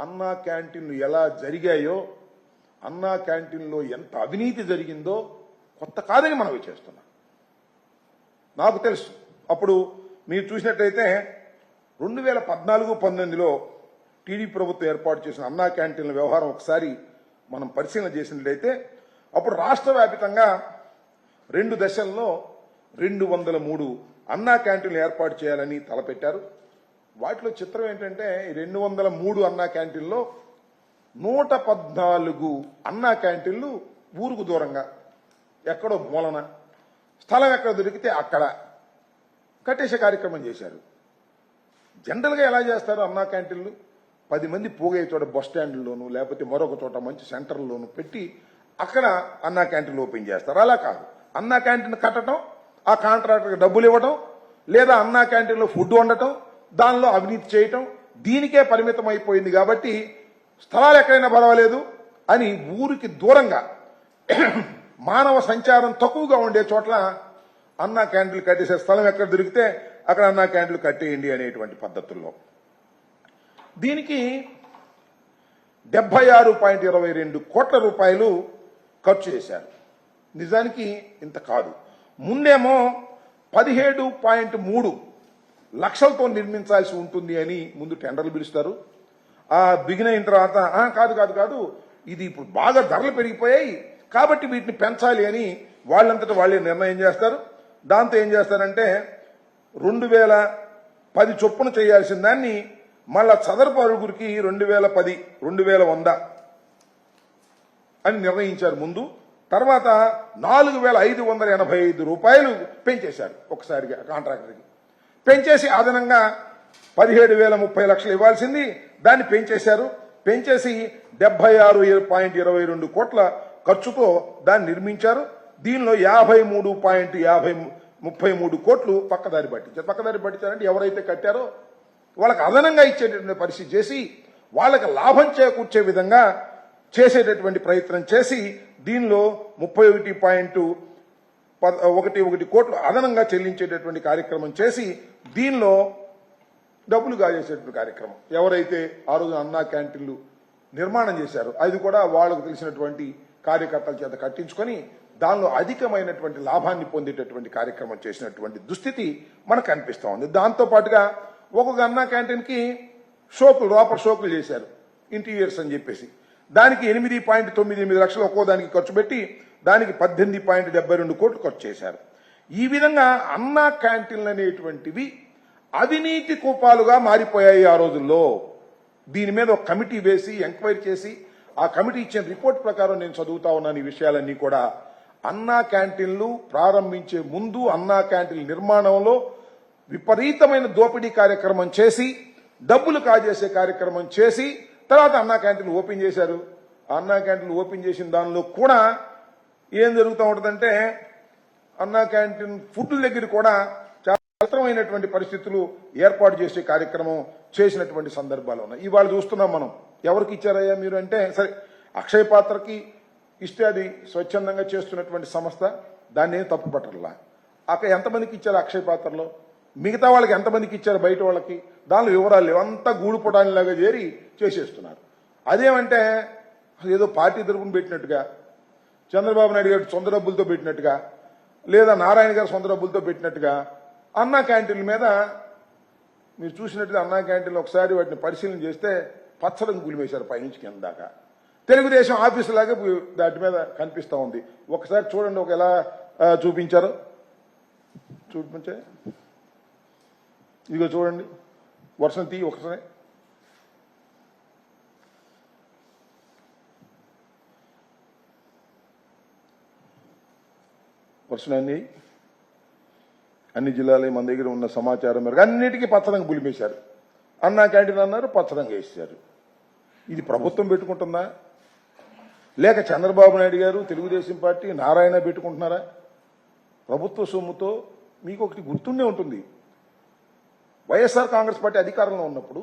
అన్నా క్యాంటీన్లు ఎలా జరిగాయో, అన్నా క్యాంటీన్లో ఎంత అవినీతి జరిగిందో కొత్త కాదని మనవి చేస్తున్నాం. నాకు తెలుసు. అప్పుడు మీరు చూసినట్లయితే 2014-19లో టీడీపీ ప్రభుత్వం ఏర్పాటు చేసిన అన్నా క్యాంటీన్ల వ్యవహారం ఒకసారి మనం పరిశీలన చేసినట్లయితే అప్పుడు రాష్ట్ర వ్యాప్తంగా 2 దశల్లో 203 అన్నా క్యాంటీన్లు ఏర్పాటు చేయాలని తలపెట్టారు. వాటిలో చిత్రం ఏంటంటే 203 అన్నా క్యాంటీన్లో 114 అన్నా క్యాంటీన్లు ఊరుకు దూరంగా ఎక్కడో మూలన స్థలం ఎక్కడ దొరికితే అక్కడ కట్టేసే కార్యక్రమం చేశారు. జనరల్గా ఎలా చేస్తారు అన్నా క్యాంటీన్లు? 10 మంది పోగే చోట బస్ స్టాండ్లోను లేకపోతే మరొక చోట మంచి సెంటర్లోను పెట్టి అక్కడ అన్నా క్యాంటీన్లు ఓపెన్ చేస్తారు. అలా కాదు, అన్నా క్యాంటీన్ కట్టడం, ఆ కాంట్రాక్టర్కి డబ్బులు ఇవ్వడం, లేదా అన్నా క్యాంటీన్లో ఫుడ్ వండటం, దానిలో అవినీతి చేయటం, దీనికే పరిమితం అయిపోయింది. కాబట్టి స్థలాలు ఎక్కడైనా పర్వాలేదు అని ఊరికి దూరంగా మానవ సంచారం తక్కువగా ఉండే చోట్ల అన్నా క్యాంటీన్లు కట్టేసే స్థలం ఎక్కడ దొరికితే అక్కడ అన్నా క్యాంటీన్లు కట్టేయండి అనేటువంటి పద్ధతుల్లో దీనికి 76.22 కోట్ల రూపాయలు ఖర్చు చేశారు. నిజానికి ఇంత కాదు. ముందేమో 17.3 లక్షలతో నిర్మించాల్సి ఉంటుంది అని ముందు టెండర్లు పిలుస్తారు. ఆ బిగిన్ అయిన తర్వాత కాదు ఇది ఇప్పుడు బాగా ధరలు పెరిగిపోయాయి కాబట్టి వీటిని పెంచాలి అని వాళ్ళంతటా వాళ్ళే నిర్ణయం చేస్తారు. దాంతో ఏం చేస్తారంటే 2010 చొప్పున చేయాల్సిన దాన్ని మళ్ళా చదరపు అరుగురికి 2010 2100 అని నిర్ణయించారు ముందు. తర్వాత 4,585 రూపాయలు పెంచేశారు ఒకసారిగా కాంట్రాక్టర్కి. పెంచేసి అదనంగా 17,030 లక్షలు ఇవ్వాల్సింది దాన్ని పెంచేశారు. పెంచేసి 76.22 కోట్ల ఖర్చుతో దాన్ని నిర్మించారు. దీనిలో 53.33 కోట్లు పక్కదారి పట్టించారు. పక్కదారి పట్టించారంటే ఎవరైతే కట్టారో వాళ్ళకి అదనంగా ఇచ్చేటటువంటి పరిస్థితి చేసి వాళ్ళకి లాభం చేకూర్చే విధంగా చేసేటటువంటి ప్రయత్నం చేసి దీనిలో 31.11 కోట్లు అదనంగా చెల్లించేటటువంటి కార్యక్రమం చేసి దీనిలో డబ్బులు కాజేసేటువంటి కార్యక్రమం. ఎవరైతే ఆ రోజు అన్నా క్యాంటీన్లు నిర్మాణం చేశారో అది కూడా వాళ్ళకు తెలిసినటువంటి కార్యకర్తల చేత కట్టించుకొని దానిలో అధికమైనటువంటి లాభాన్ని పొందేటటువంటి కార్యక్రమం చేసినటువంటి దుస్థితి మనకు కనిపిస్తూ ఉంది. దాంతో పాటుగా ఒక్కొక్క అన్నా క్యాంటీన్కి లోపల షోకులు చేశారు, ఇంటీరియర్స్ అని చెప్పేసి. దానికి 8.98 లక్షలు ఒక్కో దానికి ఖర్చు పెట్టి దానికి 18.72 కోట్లు ఖర్చు చేశారు. ఈ విధంగా అన్నా క్యాంటీన్లు అనేటువంటివి అవినీతి కూపాలుగా మారిపోయాయి ఆ రోజుల్లో. దీని మీద ఒక కమిటీ వేసి ఎంక్వైరీ చేసి ఆ కమిటీ ఇచ్చిన రిపోర్ట్ ప్రకారం నేను చదువుతా ఉన్నాను ఈ విషయాలన్నీ కూడా. అన్నా క్యాంటీన్లు ప్రారంభించే ముందు అన్నా క్యాంటీన్ల నిర్మాణంలో విపరీతమైన దోపిడీ కార్యక్రమం చేసి డబ్బులు కాజేసే కార్యక్రమం చేసి తర్వాత అన్నా క్యాంటీన్లు ఓపెన్ చేశారు. అన్నా క్యాంటీన్లు ఓపెన్ చేసిన దానిలో కూడా ఏం జరుగుతూ ఉంటుందంటే అన్నా క్యాంటీన్ ఫుడ్ దగ్గర కూడా చాలా అవసరమైనటువంటి పరిస్థితులు ఏర్పాటు చేసే కార్యక్రమం చేసినటువంటి సందర్భాలు ఉన్నాయి. ఇవాళ చూస్తున్నాం మనం. ఎవరికి ఇచ్చారయ్యా మీరు అంటే, సరే అక్షయ పాత్రకి ఇస్తే అది స్వచ్ఛందంగా చేస్తున్నటువంటి సంస్థ, దాన్ని ఏం తప్పు పట్టట్లా. అక్కడ ఎంతమందికి ఇచ్చారు అక్షయ పాత్రలో, మిగతా వాళ్ళకి ఎంతమందికి ఇచ్చారు బయట వాళ్ళకి, దానిలో వివరాలు లేవు. అంతా గూడుపుటానిలాగా చేరి చేసేస్తున్నారు. అదేమంటే ఏదో పార్టీ తరపున పెట్టినట్టుగా, చంద్రబాబు నాయుడు గారు సొంత డబ్బులతో పెట్టినట్టుగా, లేదా నారాయణ గారు సొంత డబ్బులతో పెట్టినట్టుగా అన్నా క్యాంటీన్ల మీద మీరు చూసినట్టుగా అన్నా క్యాంటీన్లు ఒకసారి వాటిని పరిశీలన చేస్తే పచ్చడం గులిమేశారు పైనుంచి కింద దాకా. తెలుగుదేశం ఆఫీసు లాగా దాటి మీద కనిపిస్తూ ఉంది. ఒకసారి చూడండి ఒక ఎలా చూపించారో. చూపించే ఇదిగో చూడండి, వర్షం తీ ఒకసారి. వర్షం అన్ని జిల్లాల మన దగ్గర ఉన్న సమాచారం మేరకు అన్నిటికీ పచ్చరంగు పులిమేశారు. అన్నా క్యాంటీన్ అన్నారు, పచ్చరంగు వేసారు. ఇది ప్రభుత్వం పెట్టుకుంటుందా లేక చంద్రబాబు నాయుడు గారు తెలుగుదేశం పార్టీ నారాయణ పెట్టుకుంటున్నారా? ప్రభుత్వ సొమ్ముతో మీకు ఒకటి గుర్తుండే ఉంటుంది. వైఎస్ఆర్ కాంగ్రెస్ పార్టీ అధికారంలో ఉన్నప్పుడు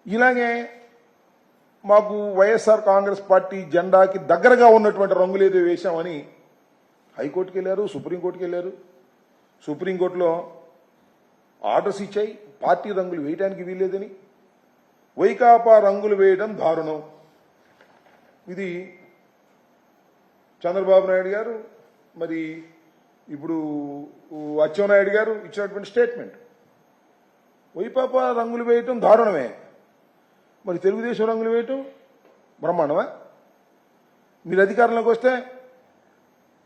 ఇలాగే మాకు వైఎస్ఆర్ కాంగ్రెస్ పార్టీ జెండాకి దగ్గరగా ఉన్నటువంటి రంగులేదో వేశామని హైకోర్టుకి వెళ్ళారు, సుప్రీంకోర్టుకి వెళ్ళారు. సుప్రీంకోర్టులో ఆర్డర్స్ ఇచ్చాయి పార్టీ రంగులు వేయడానికి వీల్లేదని. వైకాపా రంగులు వేయడం దారుణం. ఇది చంద్రబాబు నాయుడు గారు మరి ఇప్పుడు అచ్చెన్నాయుడు గారు ఇచ్చినటువంటి స్టేట్మెంట్. వైకాపా రంగులు వేయటం దారుణమే, మరి తెలుగుదేశం రంగులు వేయటం బ్రహ్మాండమా? మీరు అధికారంలోకి వస్తే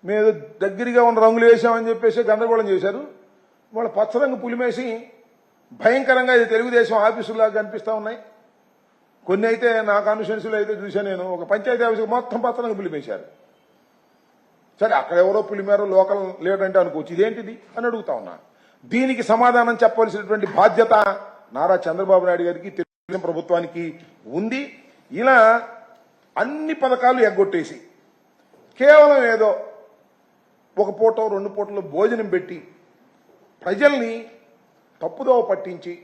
మేము దగ్గరగా ఉన్న రంగులు వేసామని చెప్పేసి గందరగోళం చేశారు. వాళ్ళ పచ్చరంగు పులిమేసి భయంకరంగా ఇది తెలుగుదేశం ఆఫీసులాగా కనిపిస్తూ ఉన్నాయి. కొన్ని అయితే నా కాన్స్టిట్యున్సీలో అయితే చూశాను నేను, ఒక పంచాయతీ ఆఫీసు మొత్తం పచ్చరంగు పులిమేశారు. సరే, అక్కడ ఎవరో పులిమేరో లోకల్ లీడర్ అంటే అనుకోవచ్చు, ఇదేంటిది అని అడుగుతా ఉన్నా. దీనికి సమాధానం చెప్పవలసినటువంటి బాధ్యత నారా చంద్రబాబు నాయుడు గారికి, తెలుగుదేశం ప్రభుత్వానికి ఉంది. ఇలా అన్ని పథకాలు ఎగ్గొట్టేసి కేవలం ఏదో ఒక పూట 2 పూటలు భోజనం పెట్టి ప్రజల్ని తప్పుదోవ పట్టించి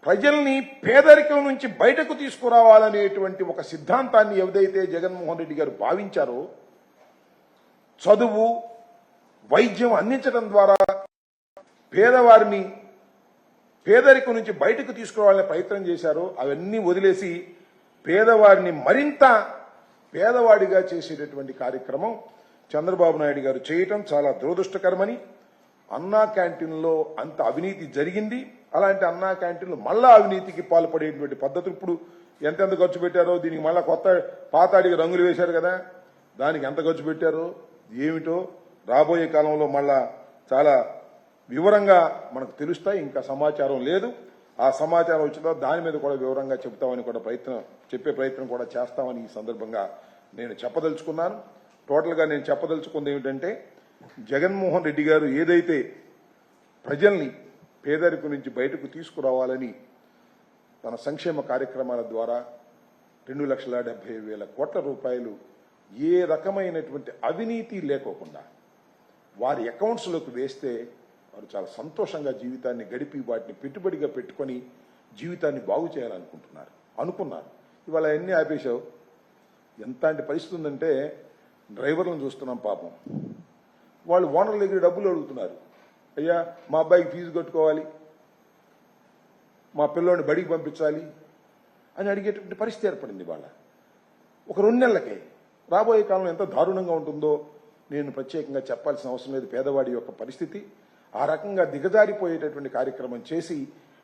ప్రజల్ని పేదరికం నుంచి బయటకు తీసుకురావాలనేటువంటి ఒక సిద్ధాంతాన్ని ఏదైతే జగన్మోహన్ రెడ్డి గారు భావించారో, చదువు వైద్యం అందించడం ద్వారా పేదవారిని పేదరికం నుంచి బయటకు తీసుకురావాలనే ప్రయత్నం చేశారో అవన్నీ వదిలేసి పేదవారిని మరింత పేదవాడిగా చేసేటటువంటి కార్యక్రమం చంద్రబాబు నాయుడు గారు చేయటం చాలా దురదృష్టకరమని, అన్నా క్యాంటీన్లో అంత అవినీతి జరిగింది. అలాంటి అన్నా క్యాంటీన్లు మళ్ళా అవినీతికి పాల్పడేటువంటి పద్ధతులు ఇప్పుడు ఎంతెంత ఖర్చు పెట్టారో, దీనికి మళ్ళా కొత్త పాతాడికి రంగులు వేశారు కదా, దానికి ఎంత ఖర్చు పెట్టారో ఏమిటో రాబోయే కాలంలో మళ్ళా చాలా వివరంగా మనకు తెలుస్తాయి. ఇంకా సమాచారం లేదు. ఆ సమాచారం వచ్చిన దాని మీద కూడా వివరంగా చెప్తామని కూడా చెప్పే ప్రయత్నం కూడా చేస్తామని ఈ సందర్భంగా నేను చెప్పదలుచుకున్నాను. టోటల్గా నేను చెప్పదలుచుకుంది ఏమిటంటే, జగన్మోహన్ రెడ్డి గారు ఏదైతే ప్రజల్ని పేదరికం నుంచి బయటకు తీసుకురావాలని తన సంక్షేమ కార్యక్రమాల ద్వారా 2,70,000 కోట్ల రూపాయలు ఏ రకమైనటువంటి అవినీతి లేకోకుండా వారి అకౌంట్స్లోకి వేస్తే వారు చాలా సంతోషంగా జీవితాన్ని గడిపి వాటిని పెట్టుబడిగా పెట్టుకొని జీవితాన్ని బాగు చేయాలనుకున్నారు. ఇవాళ ఎన్ని ఆపేశావు. ఎంతటి పరిస్థితి ఉందంటే, డ్రైవర్లను చూస్తున్నాం పాపం, వాళ్ళు ఓనర్ల దగ్గర డబ్బులు అడుగుతున్నారు. అయ్యా, మా అబ్బాయికి ఫీజు కట్టుకోవాలి, మా పిల్లోని బడికి పంపించాలి అని అడిగేటువంటి పరిస్థితి ఏర్పడింది. వాళ్ళ ఒక 2 నెలలకే. రాబోయే కాలంలో ఎంత దారుణంగా ఉంటుందో నేను ప్రత్యేకంగా చెప్పాల్సిన అవసరం లేదు. పేదవాడి యొక్క పరిస్థితి ఆ రకంగా దిగజారిపోయేటటువంటి కార్యక్రమం చేసి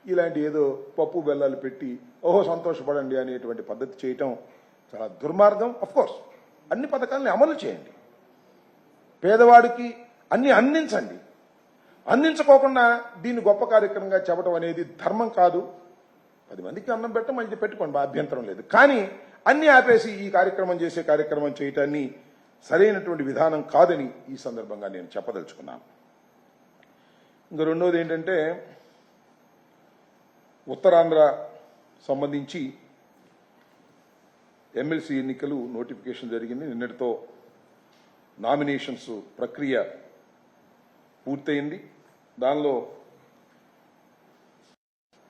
ఇలాంటి ఏదో పప్పు బెల్లాలు పెట్టి ఓహో సంతోషపడండి అనేటువంటి పద్ధతి చేయటం చాలా దుర్మార్గం. అఫ్కోర్స్ అన్ని పథకాలని అమలు చేయండి, పేదవాడికి అన్ని అందించండి. అందించుకోకుండా దీన్ని గొప్ప కార్యక్రమంగా చెప్పడం అనేది ధర్మం కాదు. 10 మందికి అన్నం పెట్టడం మంచి పెట్టుకోండి, అభ్యంతరం లేదు. కానీ అన్ని ఆపేసి ఈ కార్యక్రమం చేయటాన్ని సరైనటువంటి విధానం కాదని ఈ సందర్భంగా నేను చెప్పదలుచుకున్నాను. ఇంకా రెండోది ఏంటంటే, ఉత్తరాంధ్ర సంబంధించి ఎమ్మెల్సీ ఎన్నికలు నోటిఫికేషన్ జరిగింది. నిన్నటితో నామినేషన్స్ ప్రక్రియ పూర్తయింది. దానిలో